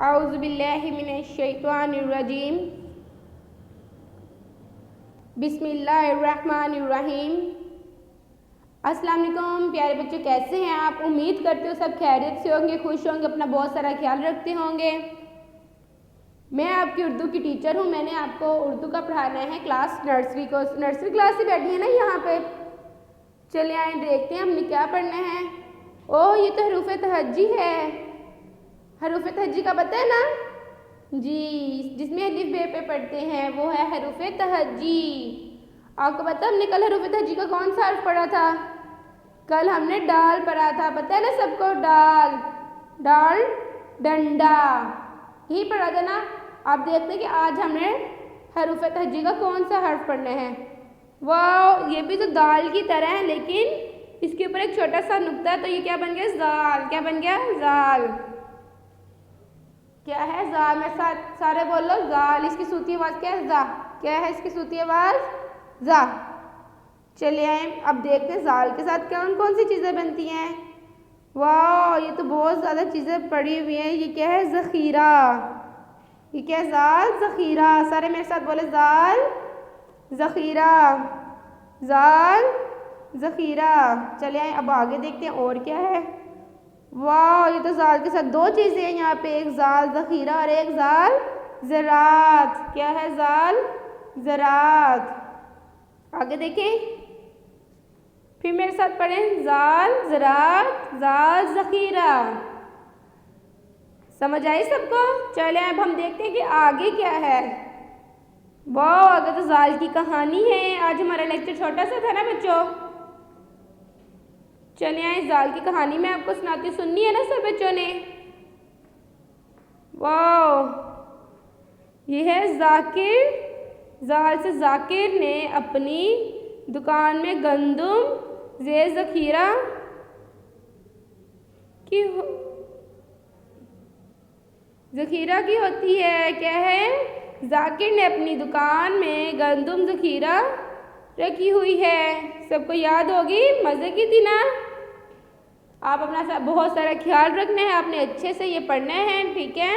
औज़ुबिल्लाहि मिनश्शैतानिर्रजीम बिस्मिल्लाहिर्रहमानिर्रहीम। अस्सलाम वालेकुम प्यारे बच्चों, कैसे हैं आप? उम्मीद करते हो सब खैरियत से होंगे, खुश होंगे, अपना बहुत सारा ख्याल रखते होंगे। मैं आपकी उर्दू की टीचर हूँ। मैंने आपको उर्दू का पढ़ाना है क्लास नर्सरी को। नर्सरी क्लास से बैठी है ना यहाँ पे। चलिए आए देखते हैं हमने क्या पढ़ना है। ओह, ये तो हरूफ तहज्जी है। हरूफ तहज्जी का पता है ना जी, जिसमें अलिफ बे पे पढ़ते हैं वो है हरूफ तहज्जी। आपको पता है हमने कल हरूफ तहज्जी का कौन सा हर्फ पढ़ा था? कल हमने डाल पढ़ा था। पता है ना सबको? डाल, डाल, डंडा, यही पढ़ा था ना। आप देखते हैं कि आज हमने हरूफ तहज्जी का कौन सा हर्फ पढ़ना है। वाह, ये भी तो दाल की तरह है, लेकिन इसके ऊपर एक छोटा सा नुक्ता है, तो ये क्या बन गया? जाल। क्या बन गया? जाल। क्या है? जाल। मैं सारे बोलो जाल। इसकी सूती आवाज़ क्या है? जा। क्या है इसकी सूती आवाज़? जा। चलिए आए अब देखते हैं जाल के साथ कौन कौन सी चीज़ें बनती हैं। वाह, ये तो बहुत ज़्यादा चीज़ें पड़ी हुई हैं। ये क्या है? ज़ख़ीरा। ये क्या है? जाल, ज़ख़ीरा। सारे मेरे साथ बोले जाल, ज़ख़ीरा, जाल, ज़ख़ीरा। चले आए अब आगे देखते हैं और क्या है। वाह, ये तो जाल के साथ दो चीज़ें हैं यहाँ पे, एक जाल ज़ख़ीरा और एक जाल ज़रात। क्या है? जाल ज़रात। आगे देखें, फिर मेरे साथ पढ़ें, जाल ज़रात, जाल ज़ख़ीरा। समझ आई सबको? चले अब हम देखते हैं कि आगे क्या है। वाह, आगे तो जाल की कहानी है। आज हमारा लेक्चर छोटा सा था ना बच्चों। चले आए जाल की कहानी मैं आपको सुनाती, सुननी है ना सब बच्चों ने? वाह, ये है जाकिर। जाल से जाकिर ने अपनी दुकान में गंदम ज़े ज़ख़ीरा की ज़ख़ीरा की होती है। क्या है? जाकिर ने अपनी दुकान में गंदम ज़ख़ीरा रखी हुई है। सबको याद होगी, मज़े की थी ना? आप अपना बहुत सारा ख्याल रखना है, आपने अच्छे से ये पढ़ना है, ठीक है?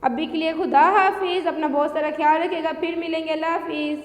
अभी के लिए खुदा हाफिज़। अपना बहुत सारा ख्याल रखिएगा, फिर मिलेंगे। अल्लाह हाफिज़।